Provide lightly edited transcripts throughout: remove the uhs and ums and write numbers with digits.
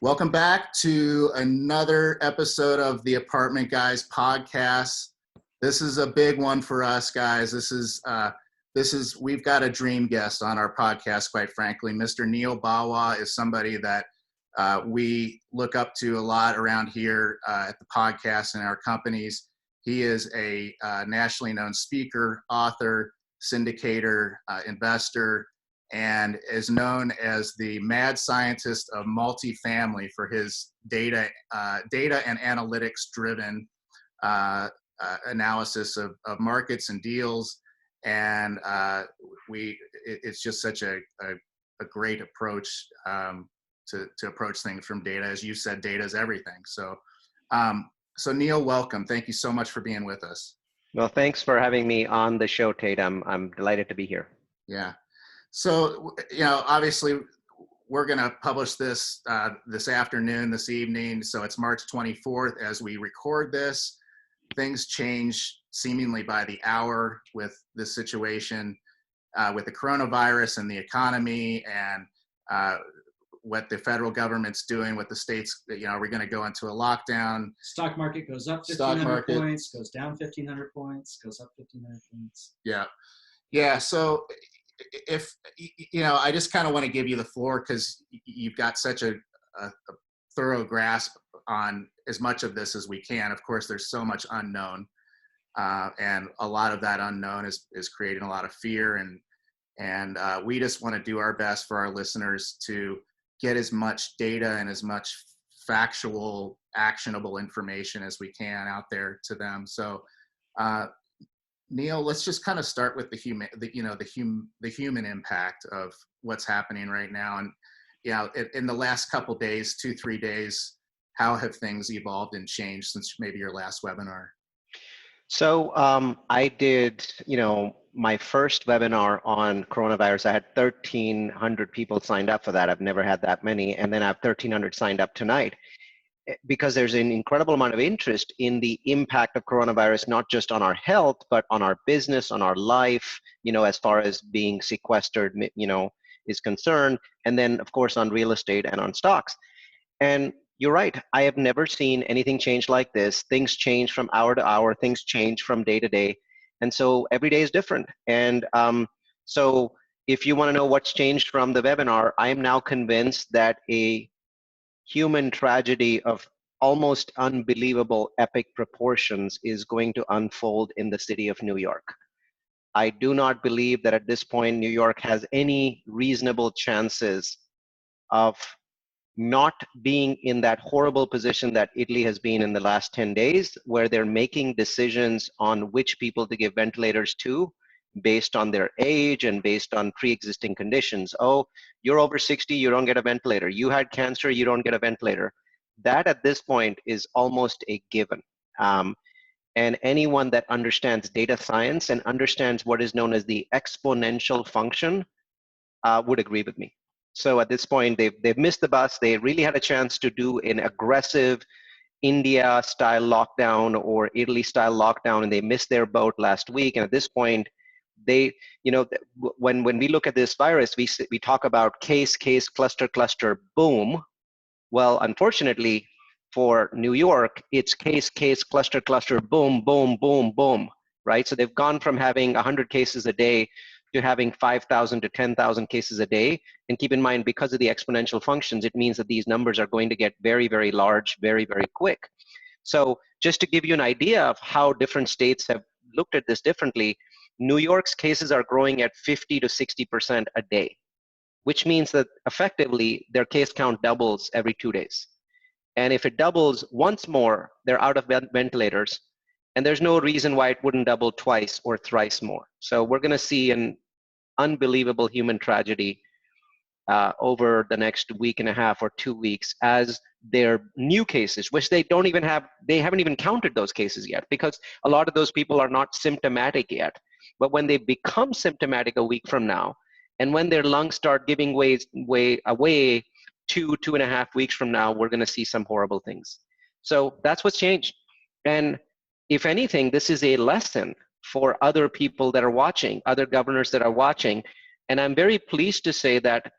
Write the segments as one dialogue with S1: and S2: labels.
S1: Welcome back to another episode of the Apartment Guys podcast. This is a big one for us, guys. We've got a dream guest on our podcast, quite frankly. Mr. Neal Bawa is somebody that we look up to a lot around here at the podcast and our companies. He is a nationally known speaker, author, syndicator, investor, and is known as the mad scientist of multifamily for his data and analytics driven analysis of markets and deals. And it's just such a great approach to approach things from data. As you said, data is everything. So Neal, welcome. Thank you so much for being with us.
S2: Well, thanks for having me on the show, Tate. I'm delighted to be here.
S1: Yeah. So, obviously we're going to publish this this afternoon, this evening. So it's March 24th as we record this. Things change seemingly by the hour with this situation, with the coronavirus and the economy and what the federal government's doing, what the states, are we going to go into a lockdown?
S3: Stock market goes up 1,500 points, goes down 1,500 points, goes up 1,500 points.
S1: Yeah. Yeah. So if, I just kind of want to give you the floor because you've got such a thorough grasp on as much of this as we can. Of course, there's so much unknown, and a lot of that unknown is creating a lot of fear. And we just want to do our best for our listeners to get as much data and as much factual, actionable information as we can out there to them. So, Neal, let's just kind of start with the human impact of what's happening right now. And in the last couple days, 2-3 days, how have things evolved and changed since maybe your last webinar?
S2: So I did, my first webinar on coronavirus. I had 1,300 people signed up for that. I've never had that many. And then I have 1,300 signed up tonight because there's an incredible amount of interest in the impact of coronavirus, not just on our health, but on our business, on our life, as far as being sequestered, is concerned. And then, of course, on real estate and on stocks. And you're right. I have never seen anything change like this. Things change from hour to hour. Things change from day to day. And so every day is different. And so if you want to know what's changed from the webinar, I am now convinced that a human tragedy of almost unbelievable epic proportions is going to unfold in the city of New York. I do not believe that at this point New York has any reasonable chances of not being in that horrible position that Italy has been in the last 10 days, where they're making decisions on which people to give ventilators to based on their age and based on pre-existing conditions. Oh, you're over 60, you don't get a ventilator. You had cancer, you don't get a ventilator. That at this point is almost a given. And anyone that understands data science and understands what is known as the exponential function would agree with me. So at this point, they've missed the bus. They really had a chance to do an aggressive India-style lockdown or Italy-style lockdown, and they missed their boat last week. And at this point, when we look at this virus, we talk about case, cluster, boom. Well, unfortunately, for New York, it's case, cluster, boom, boom, boom, boom, right? So they've gone from having 100 cases a day to having 5,000 to 10,000 cases a day. And keep in mind, because of the exponential functions, it means that these numbers are going to get very, very large, very, very quick. So just to give you an idea of how different states have looked at this differently, New York's cases are growing at 50 to 60% a day, which means that effectively their case count doubles every 2 days. And if it doubles once more, they're out of ventilators. And there's no reason why it wouldn't double twice or thrice more. So we're going to see an unbelievable human tragedy over the next week and a half or 2 weeks as their new cases, which they haven't even counted those cases yet, because a lot of those people are not symptomatic yet. But when they become symptomatic a week from now, and when their lungs start giving way away 2.5 weeks from now, we're going to see some horrible things. So that's what's changed. And if anything, this is a lesson for other people that are watching, other governors that are watching. And I'm very pleased to say that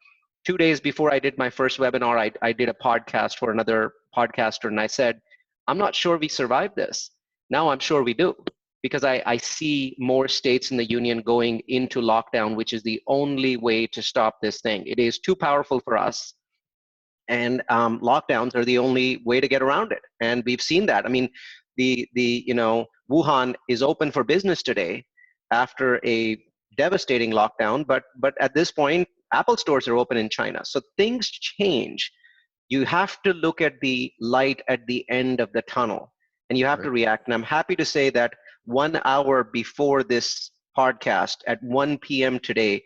S2: 2 days before I did my first webinar, I did a podcast for another podcaster, and I said, I'm not sure we survived this. Now I'm sure we do, because I see more states in the union going into lockdown, which is the only way to stop this thing. It is too powerful for us, and lockdowns are the only way to get around it. And we've seen that. I mean, Wuhan is open for business today after a devastating lockdown, but at this point, Apple stores are open in China. So things change. You have to look at the light at the end of the tunnel, and you have to react. And I'm happy to say that 1 hour before this podcast at 1 p.m. today,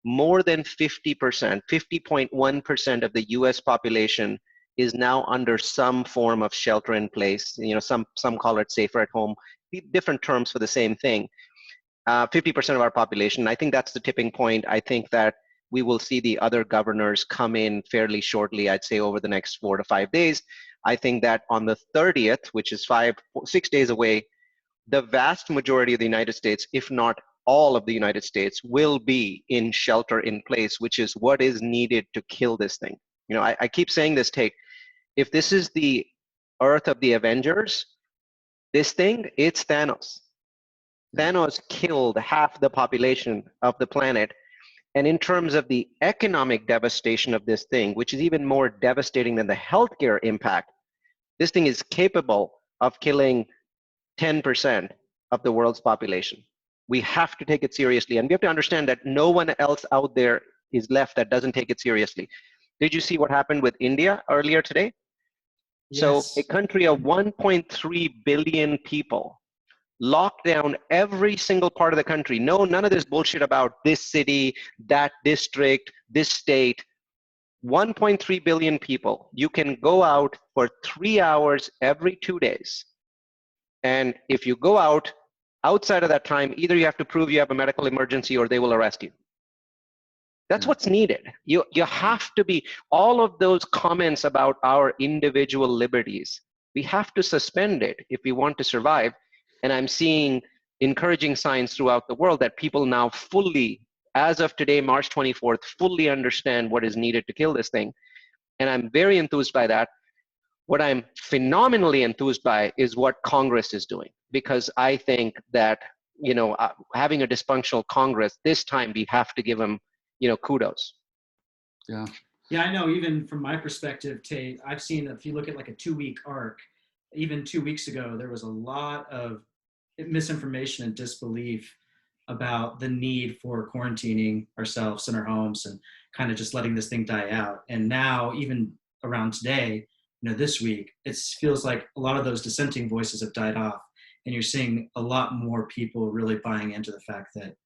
S2: more than 50%, 50.1% of the US population is now under some form of shelter in place. Some call it safer at home, different terms for the same thing. 50% of our population. I think that's the tipping point. I think that we will see the other governors come in fairly shortly, I'd say over the next 4 to 5 days. I think that on the 30th, which is 6 days away, the vast majority of the United States, if not all of the United States, will be in shelter in place, which is what is needed to kill this thing. I keep saying this, Tate. If this is the Earth of the Avengers, this thing, it's Thanos. Thanos killed half the population of the planet. And in terms of the economic devastation of this thing, which is even more devastating than the healthcare impact, this thing is capable of killing 10% of the world's population. We have to take it seriously. And we have to understand that no one else out there is left that doesn't take it seriously. Did you see what happened with India earlier today?
S3: Yes.
S2: So a country of 1.3 billion people locked down every single part of the country. No, none of this bullshit about this city, that district, this state. 1.3 billion people. You can go out for 3 hours every 2 days. And if you go out outside of that time, either you have to prove you have a medical emergency or they will arrest you. That's what's needed. You have to be, all of those comments about our individual liberties, we have to suspend it if we want to survive. And I'm seeing encouraging signs throughout the world that people now fully, as of today, March 24th, fully understand what is needed to kill this thing. And I'm very enthused by that. What I'm phenomenally enthused by is what Congress is doing, because I think that, having a dysfunctional Congress, this time we have to give them, kudos.
S3: Yeah, I know, even from my perspective, Tate, I've seen, if you look at like a 2-week arc, even 2 weeks ago, there was a lot of misinformation and disbelief about the need for quarantining ourselves in our homes and kind of just letting this thing die out. And now, even around today, this week, it feels like a lot of those dissenting voices have died off, and you're seeing a lot more people really buying into the fact that,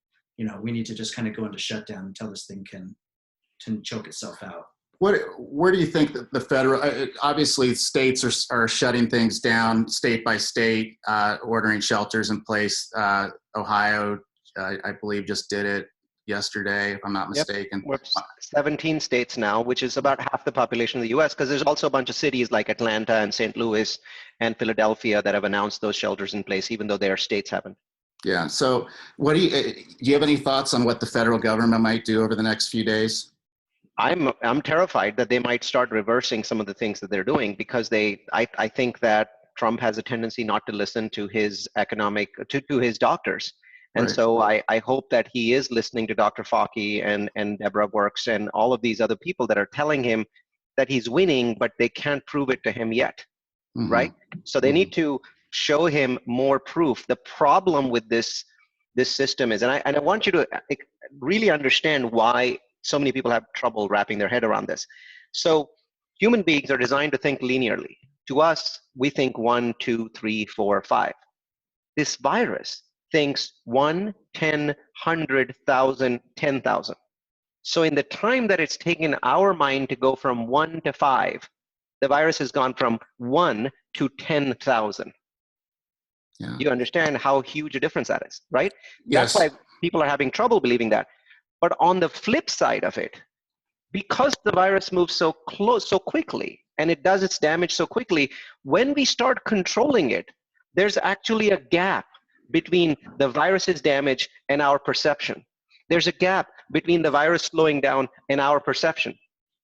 S3: we need to just kind of go into shutdown until this thing can choke itself out.
S1: Where do you think that the federal, obviously states are shutting things down state by state, ordering shelters in place. Ohio, I believe, just did it yesterday, if I'm not mistaken.
S2: We're 17 states now, which is about half the population of the US, because there's also a bunch of cities like Atlanta and St. Louis and Philadelphia that have announced those shelters in place, even though their states haven't.
S1: Yeah. So do you have any thoughts on what the federal government might do over the next few days?
S2: I'm terrified that they might start reversing some of the things that they're doing, because I think that Trump has a tendency not to listen to his to his doctors. And so I hope that he is listening to Dr. Fauci and Deborah Birx and all of these other people that are telling him that he's winning, but they can't prove it to him yet, right? So they need to show him more proof. The problem with this system is, and I want you to really understand why so many people have trouble wrapping their head around this. So human beings are designed to think linearly. To us, we think 1, 2, 3, 4, 5. This virus thinks 1, 10, 100,000, 10,000. So in the time that it's taken our mind to go from 1 to 5, the virus has gone from 1 to 10,000. Yeah. You understand how huge a difference that is, right?
S1: Yes.
S2: That's why people are having trouble believing that. But on the flip side of it, because the virus moves so quickly, and it does its damage so quickly, when we start controlling it, there's actually a gap between the virus's damage and our perception. There's a gap between the virus slowing down and our perception.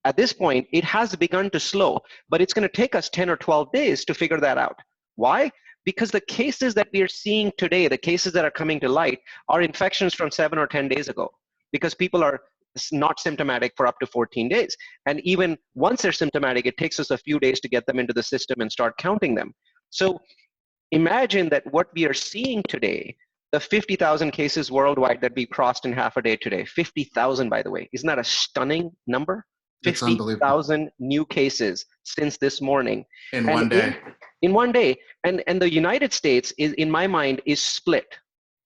S2: At this point, it has begun to slow, but it's going to take us 10 or 12 days to figure that out. Why? Because the cases that we are seeing today, the cases that are coming to light, are infections from 7 or 10 days ago, because people are not symptomatic for up to 14 days. And even once they're symptomatic, it takes us a few days to get them into the system and start counting them. So imagine that what we are seeing today, the 50,000 cases worldwide that we crossed in half a day today, 50,000, by the way, isn't that a stunning number?
S1: It's unbelievable.
S2: 50,000 new cases since this morning.
S1: In one day.
S2: In one day. And the United States, is, in my mind, is split.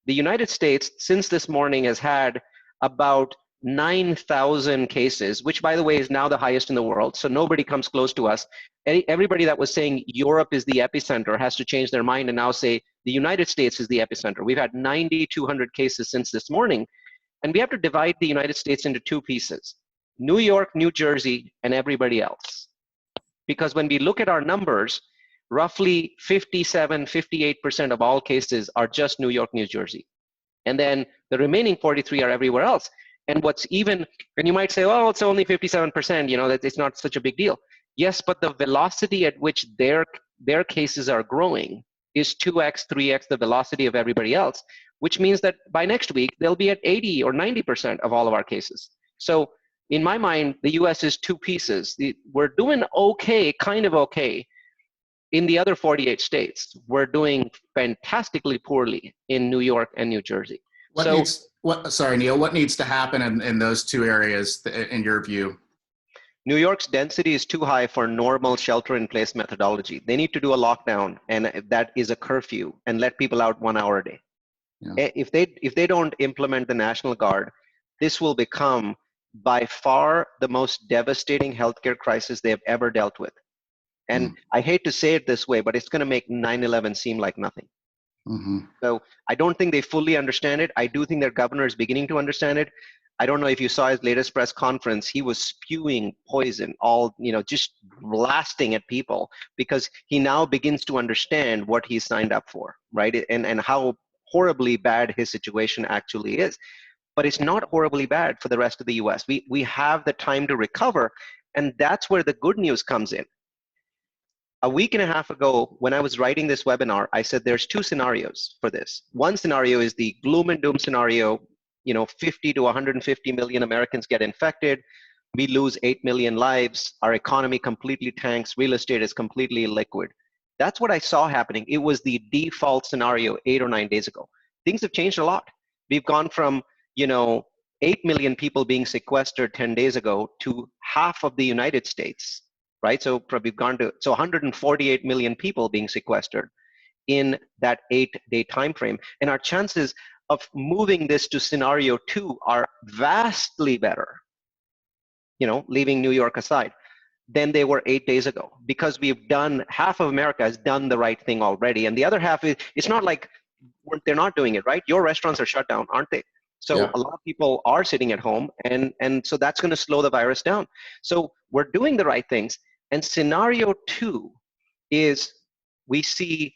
S2: The United States, since this morning, has had about 9,000 cases, which, by the way, is now the highest in the world. So nobody comes close to us. Everybody that was saying Europe is the epicenter has to change their mind and now say the United States is the epicenter. We've had 9,200 cases since this morning. And we have to divide the United States into two pieces: New York, New Jersey, and everybody else. Because when we look at our numbers, roughly 57, 58% of all cases are just New York, New Jersey. And then the remaining 43 are everywhere else. And what's even, and you might say, oh, it's only 57%, you know, that it's not such a big deal. Yes, but the velocity at which their cases are growing is 2x, 3x the velocity of everybody else, which means that by next week, they'll be at 80 or 90% of all of our cases. So in my mind, the US is two pieces. We're doing okay, kind of okay, in the other 48 states. We're doing fantastically poorly in New York and New Jersey.
S1: Sorry, Neal, what needs to happen in those two areas, in your view?
S2: New York's density is too high for normal shelter-in-place methodology. They need to do a lockdown, and that is a curfew, and let people out 1 hour a day. Yeah. If they don't implement the National Guard, this will become by far the most devastating healthcare crisis they have ever dealt with. And I hate to say it this way, but it's going to make 9/11 seem like nothing. So I don't think they fully understand it. I do think their governor is beginning to understand it. I don't know if you saw his latest press conference. He was spewing poison, just blasting at people, because he now begins to understand what he signed up for, right? And how horribly bad his situation actually is. But it's not horribly bad for the rest of the US. We have the time to recover, and that's where the good news comes in. A week and a half ago, when I was writing this webinar, I said there's two scenarios for this. One scenario is the gloom and doom scenario. 50 to 150 million Americans get infected. We lose 8 million lives. Our economy completely tanks. Real estate is completely illiquid. That's what I saw happening. It was the default scenario 8 or 9 days ago. Things have changed a lot. We've gone from, 8 million people being sequestered 10 days ago to half of the United States, right? So we've gone to 148 million people being sequestered in that 8-day time frame. And our chances of moving this to scenario 2 are vastly better, leaving New York aside, than they were 8 days ago, because half of America has done the right thing already. And the other half it's not like they're not doing it, right? Your restaurants are shut down, aren't they? So yeah. A lot of people are sitting at home, and so that's going to slow the virus down. So we're doing the right things. And scenario 2 is we see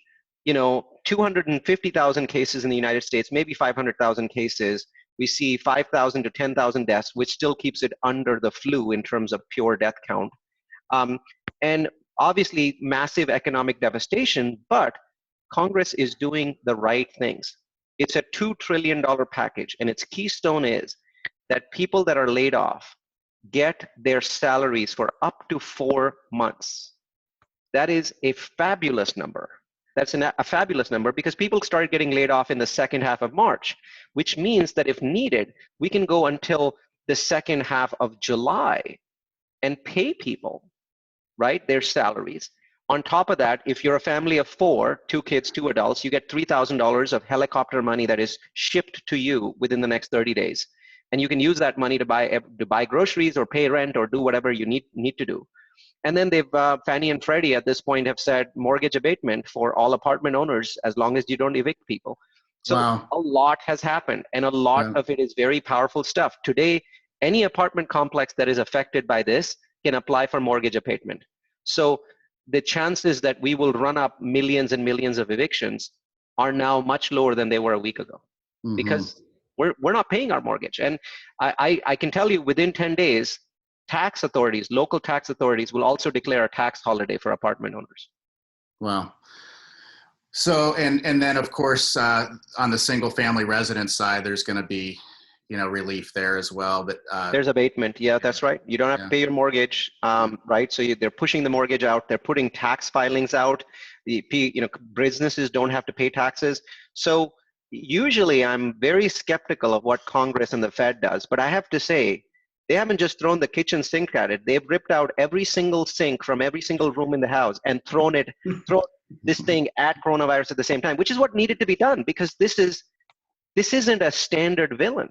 S2: 250,000 cases in the United States, maybe 500,000 cases. We see 5,000 to 10,000 deaths, which still keeps it under the flu in terms of pure death count. And obviously massive economic devastation, but Congress is doing the right things. It's a $2 trillion package, and its keystone is that people that are laid off get their salaries for up to 4 months. That is a fabulous number. That's a fabulous number, because people started getting laid off in the second half of March, which means that if needed, we can go until the second half of July and pay people, right, their salaries. On top of that, if you're a family of 4, 2 kids, 2 adults, you get $3,000 of helicopter money that is shipped to you within the next 30 days. And you can use that money to buy groceries or pay rent or do whatever you need to do. And then Fannie and Freddie at this point have said mortgage abatement for all apartment owners as long as you don't evict people. So wow. A lot has happened, and a lot of it is very powerful stuff. Today, any apartment complex that is affected by this can apply for mortgage abatement. So the chances that we will run up millions and millions of evictions are now much lower than they were a week ago, because we're not paying our mortgage. And I can tell you, within 10 days, tax authorities, local tax authorities will also declare a tax holiday for apartment owners.
S1: Wow. So, and then of course, on the single family residence side, there's going to be, relief there as well. But
S2: there's abatement. Yeah, that's right. You don't have to pay your mortgage, right? So they're pushing the mortgage out. They're putting tax filings out. Businesses don't have to pay taxes. So usually I'm very skeptical of what Congress and the Fed does, but I have to say, they haven't just thrown the kitchen sink at it. They've ripped out every single sink from every single room in the house and thrown this thing at coronavirus at the same time, which is what needed to be done, because this isn't a standard villain.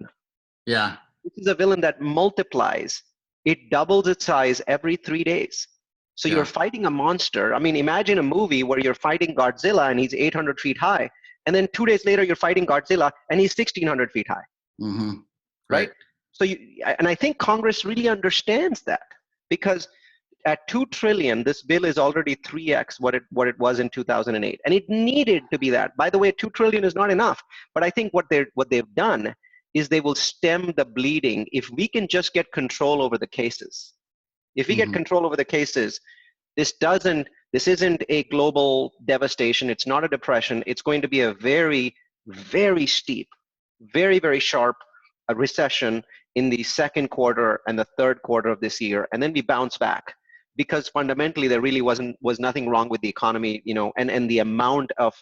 S1: Yeah.
S2: This is a villain that multiplies. It doubles its size every 3 days. So you're fighting a monster. I mean, imagine a movie where you're fighting Godzilla and he's 800 feet high, and then 2 days later you're fighting Godzilla and he's 1,600 feet high.
S1: Mm-hmm.
S2: Right? So and I think Congress really understands that, because at $2 trillion, this bill is already 3x what it was in 2008, and it needed to be that. By the way, $2 trillion is not enough, but I think what they've done is they will stem the bleeding if we can just get control over the cases. If we get control over the cases, this isn't a global devastation. It's not a depression. It's going to be a very, very steep, very, very sharp recession in the second quarter and the third quarter of this year, and then we bounce back, because fundamentally there really was nothing wrong with the economy, and the amount of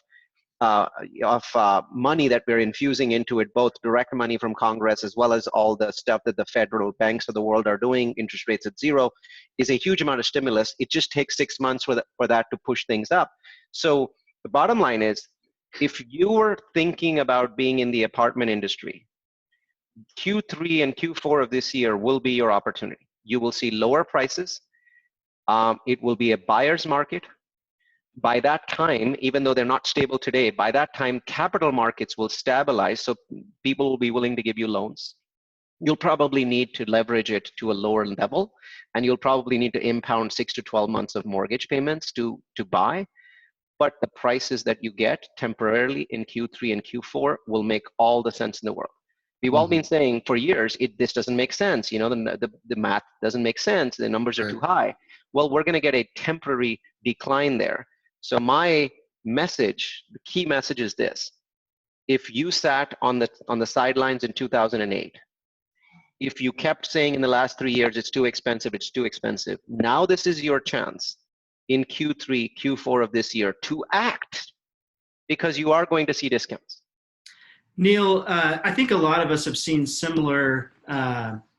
S2: money that we're infusing into it, both direct money from Congress as well as all the stuff that the federal banks of the world are doing, interest rates at zero, is a huge amount of stimulus. It just takes 6 months for that to push things up. So the bottom line is, if you were thinking about being in the apartment industry, Q3 and Q4 of this year will be your opportunity. You will see lower prices. It will be a buyer's market. By that time, even though they're not stable today, by that time, capital markets will stabilize, so people will be willing to give you loans. You'll probably need to leverage it to a lower level, and you'll probably need to impound 6 to 12 months of mortgage payments to buy. But the prices that you get temporarily in Q3 and Q4 will make all the sense in the world. We've all been saying for years, this doesn't make sense. The math doesn't make sense. The numbers are too high. Well, we're going to get a temporary decline there. So my message, the key message is this: if you sat on the sidelines in 2008, if you kept saying in the last 3 years it's too expensive, now this is your chance in Q3, Q4 of this year to act, because you are going to see discounts.
S3: Neal, I think a lot of us have seen similar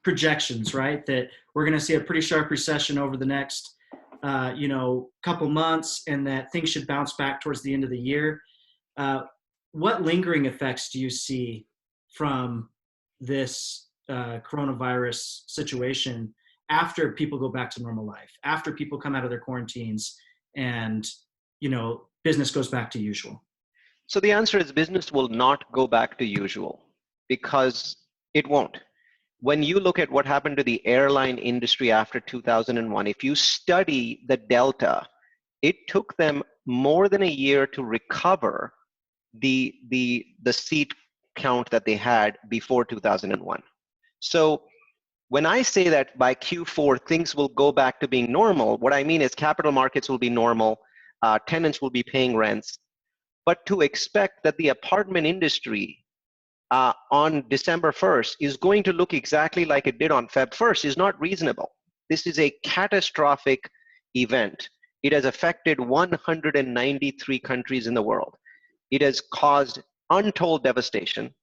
S3: projections, right? That we're going to see a pretty sharp recession over the next, couple months, and that things should bounce back towards the end of the year. What lingering effects do you see from this coronavirus situation after people go back to normal life, after people come out of their quarantines and, business goes back to usual?
S2: So the answer is business will not go back to usual, because it won't. When you look at what happened to the airline industry after 2001, if you study the Delta, it took them more than a year to recover the seat count that they had before 2001. So when I say that by Q4 things will go back to being normal, what I mean is capital markets will be normal, tenants will be paying rents. But to expect that the apartment industry on December 1st is going to look exactly like it did on Feb 1st is not reasonable. This is a catastrophic event. It has affected 193 countries in the world. It has caused untold devastation.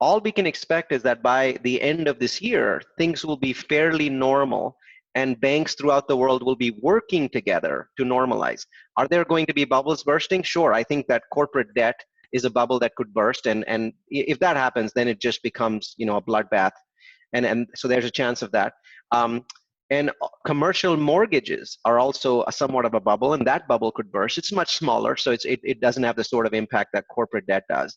S2: All we can expect is that by the end of this year, things will be fairly normal, and banks throughout the world will be working together to normalize. Are there going to be bubbles bursting? Sure. I think that corporate debt is a bubble that could burst, and if that happens, then it just becomes a bloodbath, and so there's a chance of that. And commercial mortgages are also somewhat of a bubble, and that bubble could burst. It's much smaller, so it doesn't have the sort of impact that corporate debt does.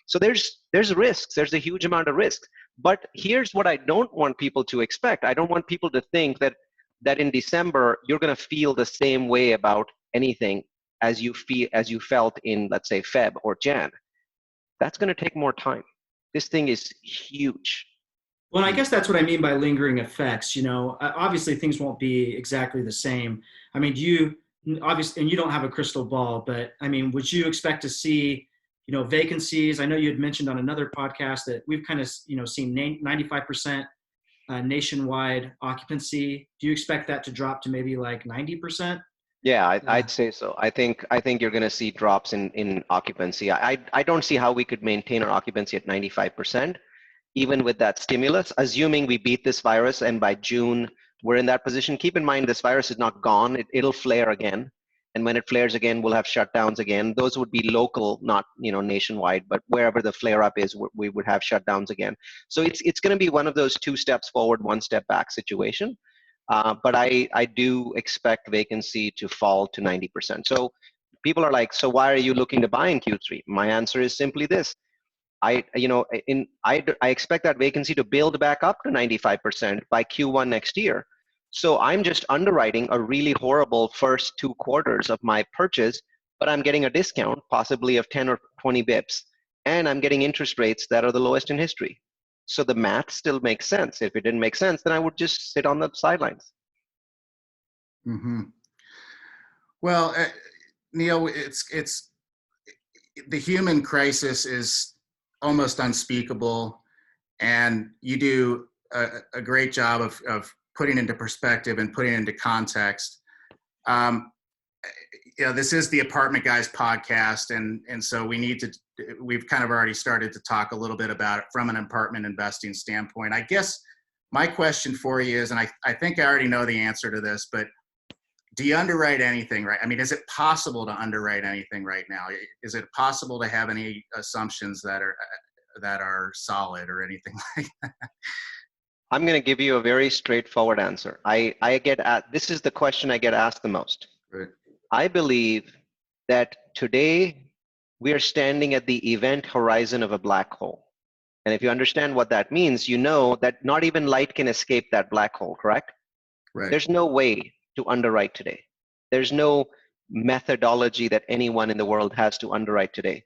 S2: So there's risks. There's a huge amount of risk. But here's what I don't want people to expect. I don't want people to think that in December you're going to feel the same way about anything as you felt in, let's say, Feb or Jan. That's going to take more time. This thing is huge.
S3: Well, I guess that's what I mean by lingering effects. Obviously things won't be exactly the same. I mean, do you obviously, and you don't have a crystal ball, but I mean, would you expect to see, vacancies? I know you had mentioned on another podcast that we've kind of, seen 95% nationwide occupancy. Do you expect that to drop to maybe like 90%?
S2: Yeah,
S3: Uh,
S2: I'd say so. I think you're going to see drops in occupancy. I don't see how we could maintain our occupancy at 95%, even with that stimulus, assuming we beat this virus and by June we're in that position. Keep in mind, this virus is not gone. It'll flare again. And when it flares again, we'll have shutdowns again. Those would be local, not nationwide, but wherever the flare up is, we would have shutdowns again. So it's going to be one of those 2 steps forward, 1 step back situation. But I do expect vacancy to fall to 90%. So people are like, so why are you looking to buy in Q3? My answer is simply this. I expect that vacancy to build back up to 95% by Q1 next year. So I'm just underwriting a really horrible first 2 quarters of my purchase, but I'm getting a discount, possibly of 10 or 20 bips, and I'm getting interest rates that are the lowest in history. So the math still makes sense. If it didn't make sense, then I would just sit on the sidelines.
S1: Mm-hmm. Well, Neal, it's the human crisis is almost unspeakable, and you do a great job of putting into perspective and putting into context. This is the Apartment Guys podcast, and so we've kind of already started to talk a little bit about it from an apartment investing standpoint. I guess my question for you is, and I think I already know the answer to this, but do you underwrite anything, right? I mean, is it possible to underwrite anything right now? Is it possible to have any assumptions that are solid or anything like that?
S2: I'm going to give you a very straightforward answer. This is the question I get asked the most.
S1: Right.
S2: I believe that today we are standing at the event horizon of a black hole. And if you understand what that means, you know that not even light can escape that black hole, correct?
S1: Right.
S2: There's no way to underwrite today. There's no methodology that anyone in the world has to underwrite today.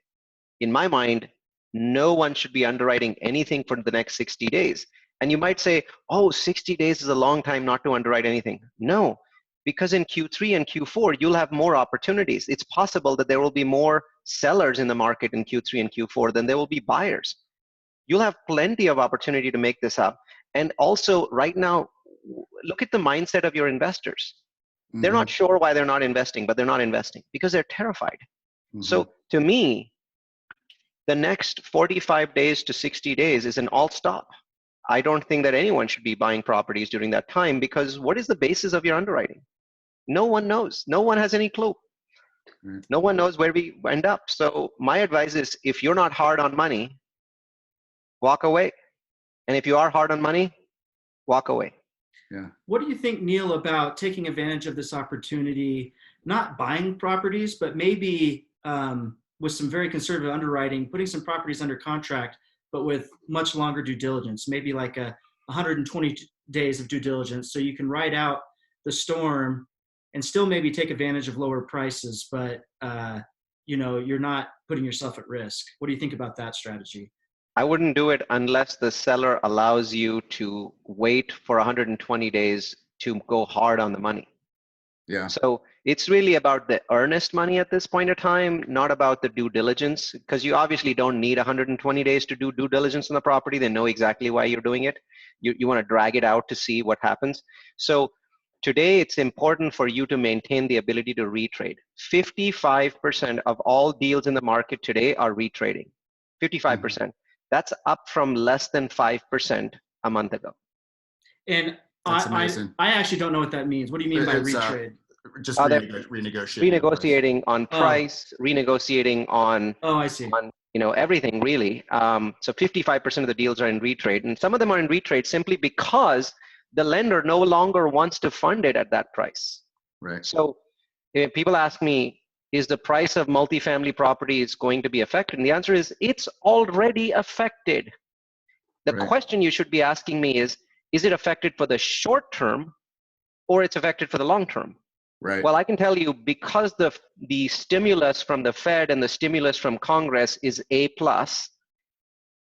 S2: In my mind, no one should be underwriting anything for the next 60 days. And you might say, oh, 60 days is a long time not to underwrite anything. No, because in Q3 and Q4, you'll have more opportunities. It's possible that there will be more sellers in the market in Q3 and Q4 than there will be buyers. You'll have plenty of opportunity to make this up. And also, right now, look at the mindset of your investors. Mm-hmm. They're not sure why they're not investing, but they're not investing because they're terrified. Mm-hmm. So to me, the next 45 days to 60 days is an alt stop. I don't think that anyone should be buying properties during that time, because what is the basis of your underwriting? No one knows. No one has any clue. Mm-hmm. No one knows where we end up. So my advice is, if you're not hard on money, walk away. And if you are hard on money, walk away.
S3: Yeah. What do you think, Neal, about taking advantage of this opportunity, not buying properties, but maybe with some very conservative underwriting, putting some properties under contract, but with much longer due diligence, maybe like 120 days of due diligence, so you can ride out the storm and still maybe take advantage of lower prices, but you're not putting yourself at risk. What do you think about that strategy?
S2: I wouldn't do it unless the seller allows you to wait for 120 days to go hard on the money. Yeah. So it's really about the earnest money at this point in time, not about the due diligence, because you obviously don't need 120 days to do due diligence on the property. They know exactly why you're doing it. You want to drag it out to see what happens. So today, it's important for you to maintain the ability to retrade. 55% of all deals in the market today are retrading. 55%. Mm-hmm. That's up from less than 5% a month ago.
S3: And I actually don't know what that means. What do you mean by retrade?
S1: Just renegotiating.
S2: Renegotiating on price, renegotiating on,
S3: I see.
S2: On everything really. So 55% of the deals are in retrade, and some of them are in retrade simply because the lender no longer wants to fund it at that price.
S1: Right.
S2: So if people ask me, is the price of multifamily properties going to be affected? And the answer is, it's already affected. The question you should be asking me is it affected for the short term or it's affected for the long term?
S1: Right.
S2: Well, I can tell you, because the stimulus from the Fed and the stimulus from Congress is A+,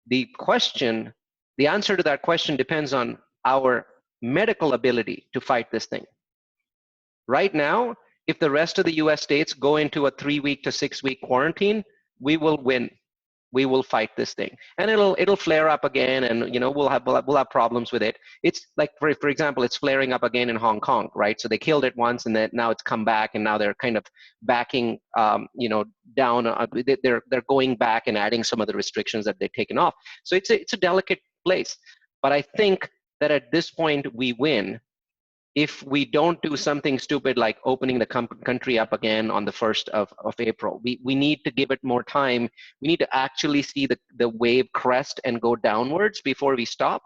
S2: the question The answer to that question depends on our medical ability to fight this thing. Right now, if the rest of the US states go into a 3-week to 6-week quarantine, we will win. We will fight this thing, and it'll flare up again, and we'll have problems with it. It's like, for example, it's flaring up again in Hong Kong, right? So they killed it once, and then now it's come back, and now they're kind of backing down. They're going back and adding some of the restrictions that they've taken off. So it's a delicate place, but I think that at this point we win if we don't do something stupid like opening the country up again on the 1st of April. We need to give it more time. We need to actually see the wave crest and go downwards before we stop.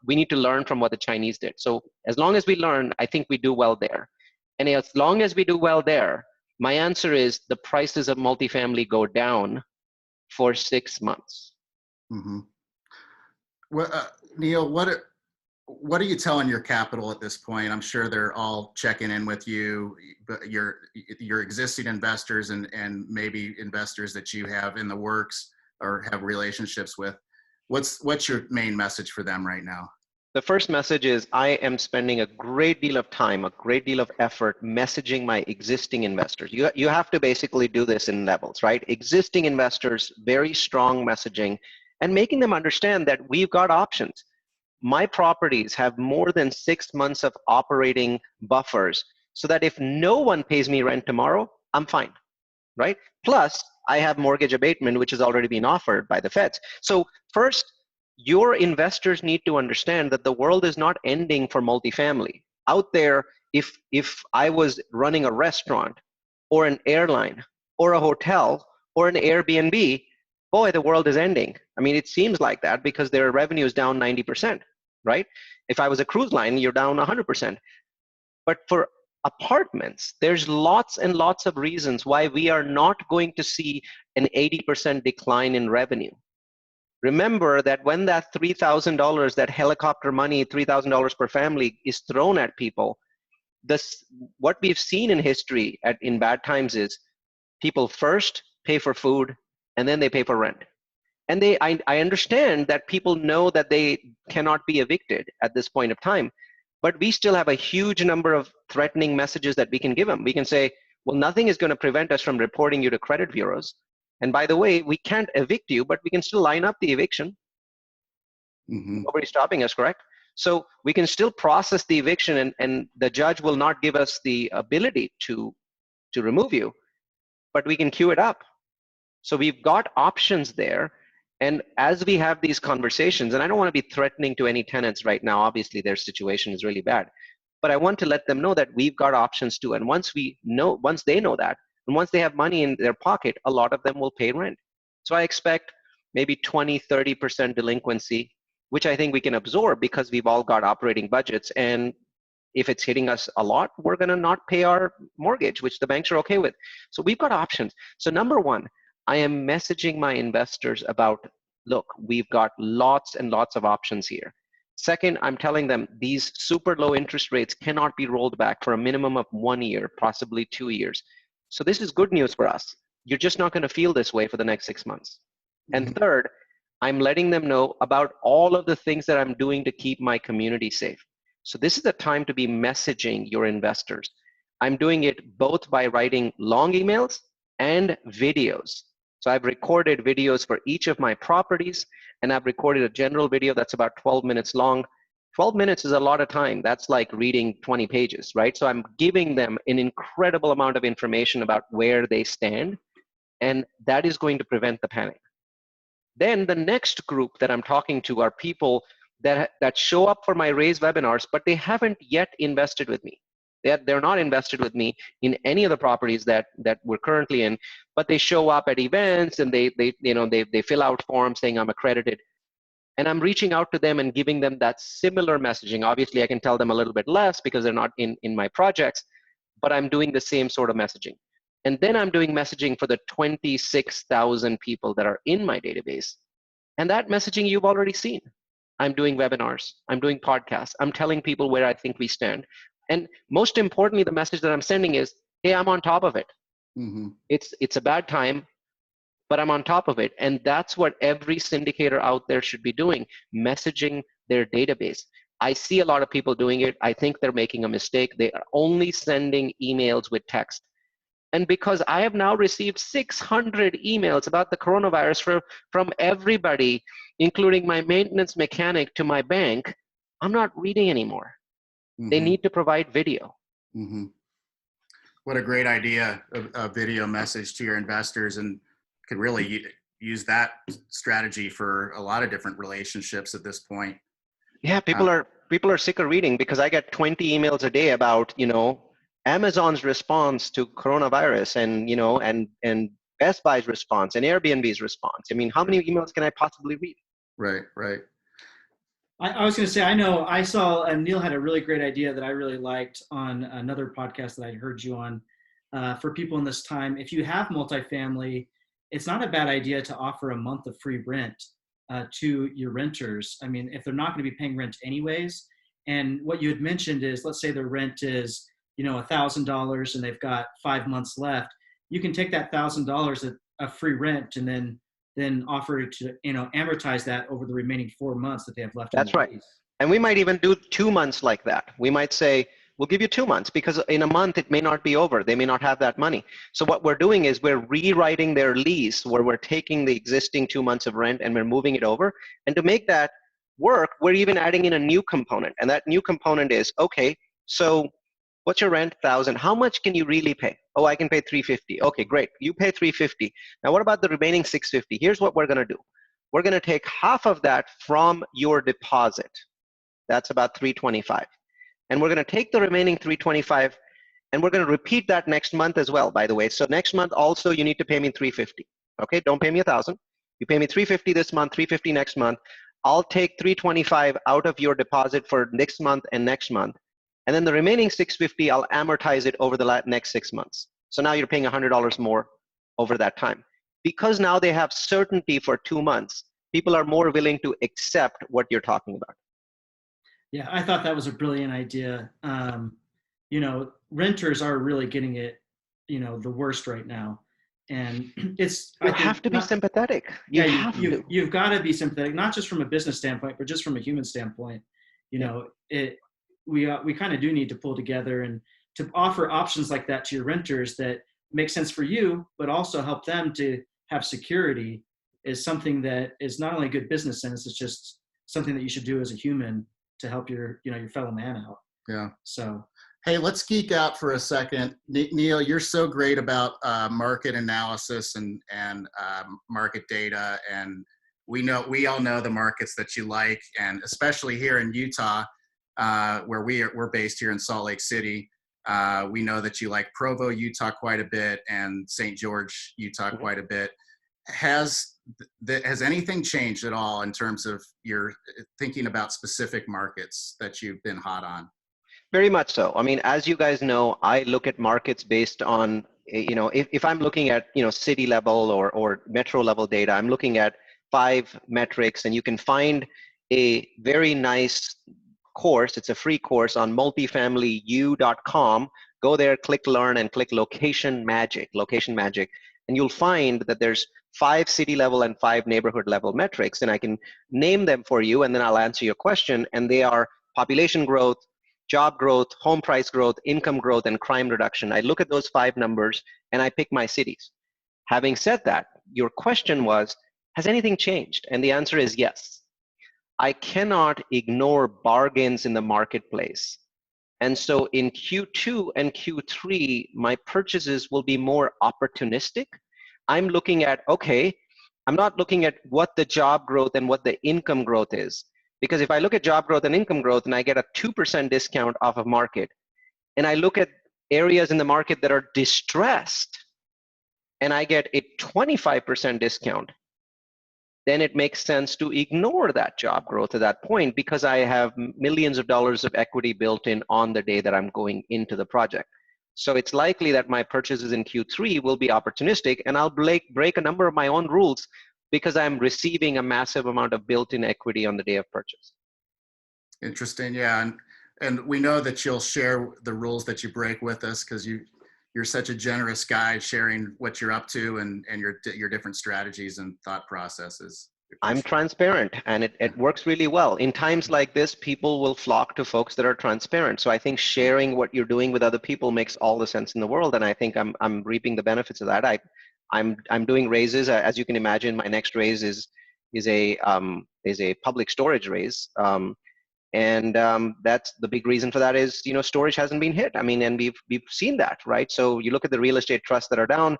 S2: We need to learn from what the Chinese did. So as long as we learn, I think we do well there. And as long as we do well there, my answer is the prices of multifamily go down for 6 months.
S1: Mm-hmm. Well, Neal, what are you telling your capital at this point? I'm sure they're all checking in with you, but your existing investors and maybe investors that you have in the works or have relationships with. What's your main message for them right now?
S2: The first message is I am spending a great deal of time, a great deal of effort messaging my existing investors. You have to basically do this in levels, right? Existing investors, very strong messaging, and making them understand that we've got options. My properties have more than 6 months of operating buffers so that if no one pays me rent tomorrow, I'm fine, right? Plus, I have mortgage abatement, which has already been offered by the feds. So first, your investors need to understand that the world is not ending for multifamily. Out there, if I was running a restaurant or an airline or a hotel or an Airbnb, boy, the world is ending. I mean, it seems like that because their revenue is down 90%. Right? If I was a cruise line, you're down 100%. But for apartments, there's lots and lots of reasons why we are not going to see an 80% decline in revenue. Remember that when that $3,000, that helicopter money, $3,000 per family is thrown at people, what we've seen in history in bad times is people first pay for food and then they pay for rent. And I understand that people know that they cannot be evicted at this point of time, but we still have a huge number of threatening messages that we can give them. We can say, well, nothing is going to prevent us from reporting you to credit bureaus. And by the way, we can't evict you, but we can still line up the eviction. Mm-hmm. Nobody's stopping us, correct? So we can still process the eviction, and the judge will not give us the ability to remove you, but we can queue it up. So we've got options there. And as we have these conversations, and I don't want to be threatening to any tenants right now, obviously their situation is really bad, but I want to let them know that we've got options too. And once they know that, and once they have money in their pocket, a lot of them will pay rent. So I expect maybe 20, 30% delinquency, which I think we can absorb because we've all got operating budgets. And if it's hitting us a lot, we're going to not pay our mortgage, which the banks are okay with. So we've got options. So number one, I am messaging my investors about, look, we've got lots and lots of options here. Second, I'm telling them these super low interest rates cannot be rolled back for a minimum of 1 year, possibly 2 years. So this is good news for us. You're just not going to feel this way for the next 6 months. Mm-hmm. And third, I'm letting them know about all of the things that I'm doing to keep my community safe. So this is the time to be messaging your investors. I'm doing it both by writing long emails and videos. So I've recorded videos for each of my properties, and I've recorded a general video that's about 12 minutes long. 12 minutes is a lot of time. That's like reading 20 pages, right? So I'm giving them an incredible amount of information about where they stand, and that is going to prevent the panic. Then the next group that I'm talking to are people that show up for my Raise webinars, but they haven't yet invested with me. They're not invested with me in any of the properties that we're currently in, but they show up at events and they fill out forms saying I'm accredited. And I'm reaching out to them and giving them that similar messaging. Obviously, I can tell them a little bit less because they're not in my projects, but I'm doing the same sort of messaging. And then I'm doing messaging for the 26,000 people that are in my database. And that messaging you've already seen. I'm doing webinars. I'm doing podcasts. I'm telling people where I think we stand. And most importantly, the message that I'm sending is, hey, I'm on top of it. Mm-hmm. It's a bad time, but I'm on top of it. And that's what every syndicator out there should be doing, messaging their database. I see a lot of people doing it. I think they're making a mistake. They are only sending emails with text. And because I have now received 600 emails about the coronavirus from everybody, including my maintenance mechanic to my bank, I'm not reading anymore. They need to provide video.
S1: What a great idea, a video message to your investors, and could really use that strategy for a lot of different relationships at this point.
S2: Yeah, people are sick of reading, because I get 20 emails a day about, Amazon's response to coronavirus, and and Best Buy's response and Airbnb's response. I mean, how many emails can I possibly read?
S1: Right.
S3: I was going to say, I know I saw Neal had a really great idea that I really liked on another podcast that I heard you on. For people in this time, if you have multifamily, it's not a bad idea to offer a month of free rent to your renters. I mean, if they're not going to be paying rent anyways, and what you had mentioned is, let's say the rent is, $1,000 and they've got 5 months left, you can take that $1,000 of free rent and then offer to, amortize that over the remaining 4 months that they have left.
S2: That's right. And we might even do 2 months like that. We might say, we'll give you 2 months, because in a month it may not be over. They may not have that money. So what we're doing is we're rewriting their lease, where we're taking the existing 2 months of rent and we're moving it over. And to make that work, we're even adding in a new component. And that new component is, okay, so what's your rent? 1,000. How much can you really pay? Oh, I can pay 350. Okay, great. You pay 350. Now, what about the remaining 650? Here's what we're going to do. We're going to take half of that from your deposit. That's about 325. And we're going to take the remaining 325, and we're going to repeat that next month as well, by the way. So next month also, you need to pay me 350. Okay, don't pay me 1,000. You pay me 350 this month, 350 next month. I'll take 325 out of your deposit for next month and next month. And then the remaining 650, I'll amortize it over the next 6 months. So now you're paying $100 more over that time. Because now they have certainty for 2 months, people are more willing to accept what you're talking about.
S3: Yeah, I thought that was a brilliant idea. Renters are really getting it, the worst right now. And
S2: you have to be sympathetic.
S3: You've got to be sympathetic, not just from a business standpoint, but just from a human standpoint. We kind of do need to pull together and to offer options like that to your renters that make sense for you, but also help them to have security, is something that is not only good business sense, it's just something that you should do as a human to help your fellow man out.
S1: Yeah.
S3: So,
S1: hey, let's geek out for a second. Neal, you're so great about market analysis and market data, and we all know the markets that you like, and especially here in Utah, where we're based here in Salt Lake City. We know that you like Provo, Utah quite a bit, and St. George, Utah quite a bit. Has anything changed at all in terms of your thinking about specific markets that you've been hot on?
S2: Very much so. I mean, as you guys know, I look at markets based on, if I'm looking at, city level or metro level data, I'm looking at 5 metrics, and you can find a very nice course. It's a free course on multifamilyu.com. Go there, click learn, and click location magic, and you'll find that there's 5 city level and 5 neighborhood level metrics, and I can name them for you, and then I'll answer your question. And they are population growth, job growth, home price growth, income growth, and crime reduction. I look at those 5 numbers and I pick my cities. Having said that, your question was, has anything changed? And the answer is yes. I cannot ignore bargains in the marketplace. And so in Q2 and Q3, my purchases will be more opportunistic. I'm looking at, okay, I'm not looking at what the job growth and what the income growth is. Because if I look at job growth and income growth and I get a 2% discount off of market, and I look at areas in the market that are distressed and I get a 25% discount, then it makes sense to ignore that job growth at that point, because I have millions of dollars of equity built in on the day that I'm going into the project. So it's likely that my purchases in Q3 will be opportunistic, and I'll break a number of my own rules because I'm receiving a massive amount of built-in equity on the day of purchase.
S1: Interesting, yeah. And we know that you'll share the rules that you break with us, because you're such a generous guy sharing what you're up to and your different strategies and thought processes.
S2: I'm transparent, and it works really well. In times like this, people will flock to folks that are transparent. So I think sharing what you're doing with other people makes all the sense in the world, and I think I'm reaping the benefits of that. I'm doing raises. As you can imagine, my next raise is a public storage raise. That's the big reason for that is, storage hasn't been hit. I mean, and we've seen that, right? So you look at the real estate trusts that are down,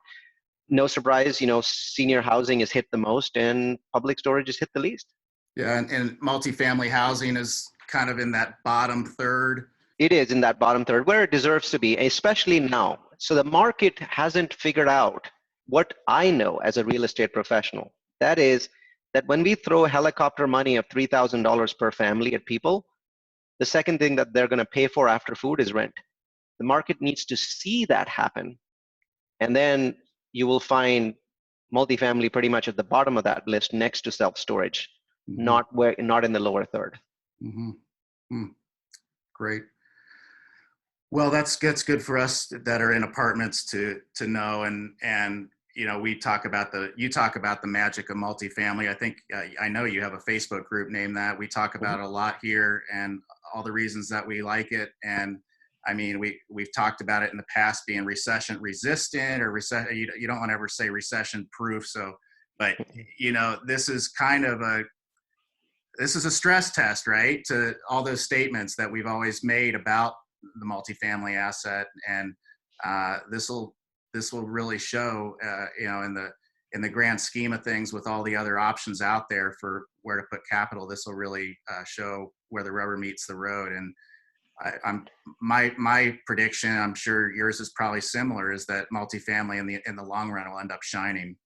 S2: no surprise, senior housing is hit the most and public storage is hit the least.
S1: Yeah, and multifamily housing is kind of in that bottom third.
S2: It is in that bottom third where it deserves to be, especially now. So the market hasn't figured out what I know as a real estate professional. That is that when we throw helicopter money of $3,000 per family at people, the second thing that they're going to pay for after food is rent. The market needs to see that happen. And then you will find multifamily pretty much at the bottom of that list next to self-storage, not in the lower third.
S1: Great. Well, that's good for us that are in apartments to know, and you talk about the magic of multifamily. I think I know you have a Facebook group named that. We talk about it a lot here, and all the reasons that we like it. And I mean, we've talked about it in the past being recession resistant or recession. You don't want to ever say recession proof. So, but this is kind of this is a stress test, right? To all those statements that we've always made about the multifamily asset, and this will really show, in the grand scheme of things, with all the other options out there for where to put capital. This will really show where the rubber meets the road. And my prediction, I'm sure yours is probably similar, is that multifamily in the long run will end up shining.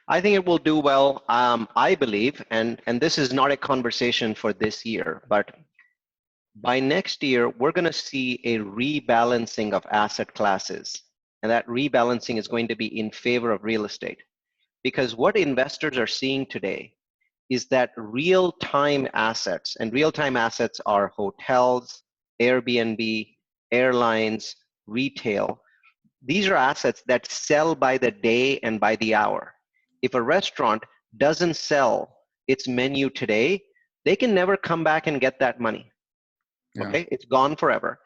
S2: I think it will do well. I believe, and this is not a conversation for this year, but by next year, we're going to see a rebalancing of asset classes. And that rebalancing is going to be in favor of real estate. Because what investors are seeing today is that real-time assets, and real-time assets are hotels, Airbnb, airlines, retail. These are assets that sell by the day and by the hour. If a restaurant doesn't sell its menu today, they can never come back and get that money.
S1: Yeah.
S2: Okay, it's gone forever.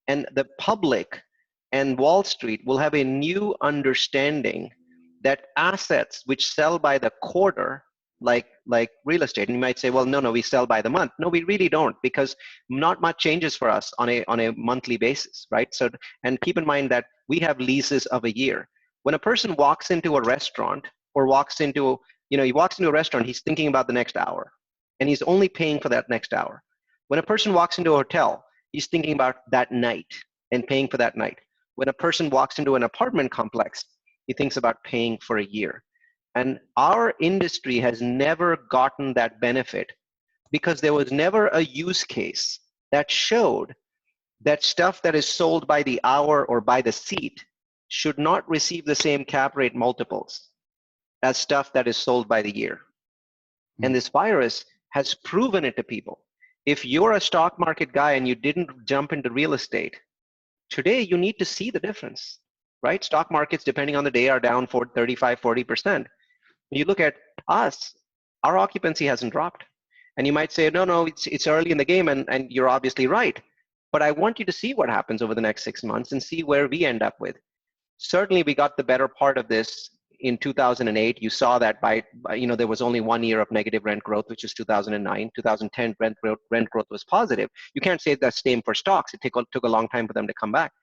S2: And the public and Wall Street will have a new understanding that assets which sell by the quarter, like real estate, and you might say, well, no, we sell by the month. No, we really don't, because not much changes for us on a monthly basis, right? So, and keep in mind that we have leases of a year. When a person walks into a restaurant or he walks into a restaurant, he's thinking about the next hour, and he's only paying for that next hour. When a person walks into a hotel, he's thinking about that night and paying for that night. When a person walks into an apartment complex, he thinks about paying for a year. And our industry has never gotten that benefit because there was never a use case that showed that stuff that is sold by the hour or by the seat should not receive the same cap rate multiples as stuff that is sold by the year. And this virus has proven it to people. If you're a stock market guy and you didn't jump into real estate, today you need to see the difference, right? Stock markets, depending on the day, are down 35, 40%. When you look at us, our occupancy hasn't dropped. And you might say, no, it's early in the game, and you're obviously right. But I want you to see what happens over the next 6 months and see where we end up with. Certainly, we got the better part of this in 2008. You saw that there was only 1 year of negative rent growth, which is 2009. 2010, rent growth was positive. You can't say the same for stocks. It took a long time for them to come back.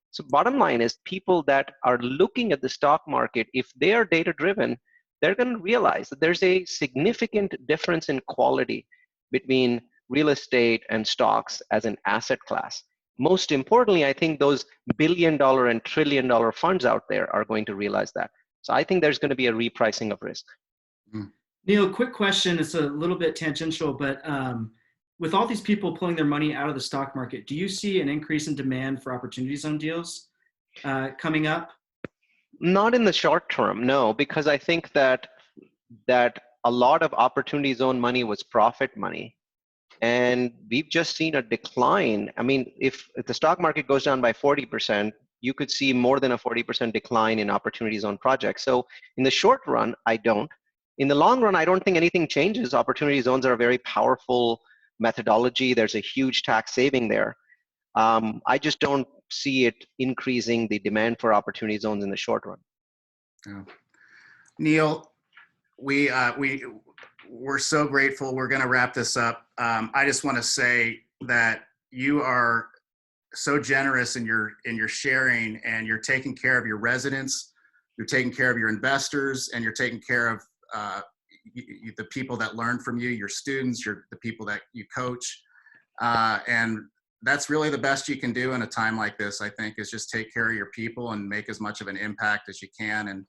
S2: So bottom line is, people that are looking at the stock market, if they are data-driven, they're going to realize that there's a significant difference in quality between real estate and stocks as an asset class. Most importantly, I think those billion-dollar and trillion-dollar funds out there are going to realize that. So I think there's going to be a repricing of risk.
S3: Neal, quick question. It's a little bit tangential, but with all these people pulling their money out of the stock market, do you see an increase in demand for opportunity zone deals coming up?
S2: Not in the short term, no, because I think that a lot of opportunity zone money was profit money. And we've just seen a decline. I mean, if the stock market goes down by 40%, you could see more than a 40% decline in opportunity zone projects. So in the short run, I don't. In the long run, I don't think anything changes. Opportunity zones are a very powerful methodology. There's a huge tax saving there. I just don't see it increasing the demand for opportunity zones in the short run.
S1: Yeah. Neal, we're so grateful. We're going to wrap this up. I just want to say that you are so generous in your sharing, and you're taking care of your residents, you're taking care of your investors, and you're taking care of the people that learn from you, your students, the people that you coach. And that's really the best you can do in a time like this, I think, is just take care of your people and make as much of an impact as you can.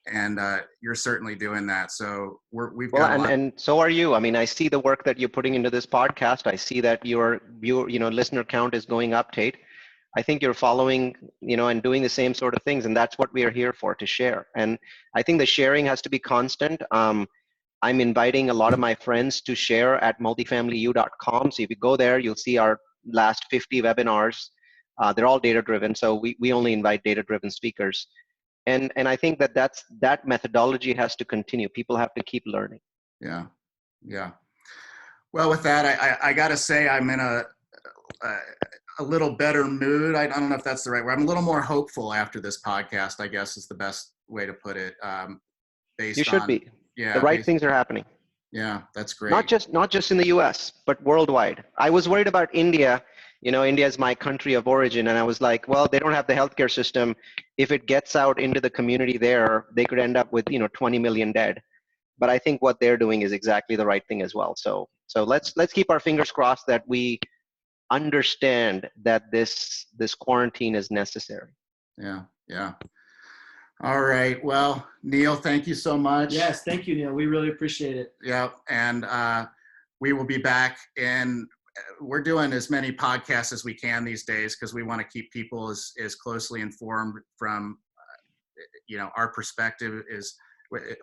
S1: And you're certainly doing that. So we've got a lot.
S2: And so are you. I mean, I see the work that you're putting into this podcast. I see that your listener count is going up, Tate. I think you're following, and doing the same sort of things, and that's what we are here for, to share. And I think the sharing has to be constant. I'm inviting a lot of my friends to share at multifamilyu.com. So if you go there, you'll see our last 50 webinars. They're all data-driven, so we only invite data-driven speakers. And I think that methodology has to continue. People have to keep learning.
S1: Yeah, yeah. Well, with that, I got to say I'm in a little better mood. I don't know if that's the right word. I'm a little more hopeful after this podcast, I guess, is the best way to put it.
S2: You should be.
S1: Yeah,
S2: the right things are happening.
S1: Yeah, that's great.
S2: Not just in the US, but worldwide. I was worried about India. India is my country of origin, and I was like, well, they don't have the healthcare system. If it gets out into the community there, they could end up with 20 million dead. But I think what they're doing is exactly the right thing as well. So let's keep our fingers crossed that we understand that this quarantine is necessary.
S1: Yeah, yeah. All right. Well, Neal, thank you so much.
S3: Yes, thank you, Neal. We really appreciate it.
S1: Yeah, and we will be back. And we're doing as many podcasts as we can these days because we want to keep people as closely informed from, our perspective. Is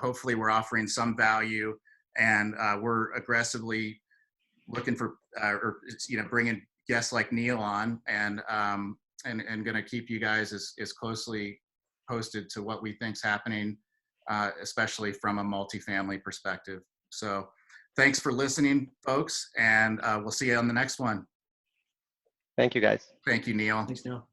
S1: hopefully we're offering some value, and we're aggressively looking for bringing guests like Neal on, and going to keep you guys as closely posted to what we think's happening, especially from a multifamily perspective. So thanks for listening, folks, and we'll see you on the next one.
S2: Thank you, guys.
S1: Thank you, Neal.
S3: Thanks, Neal.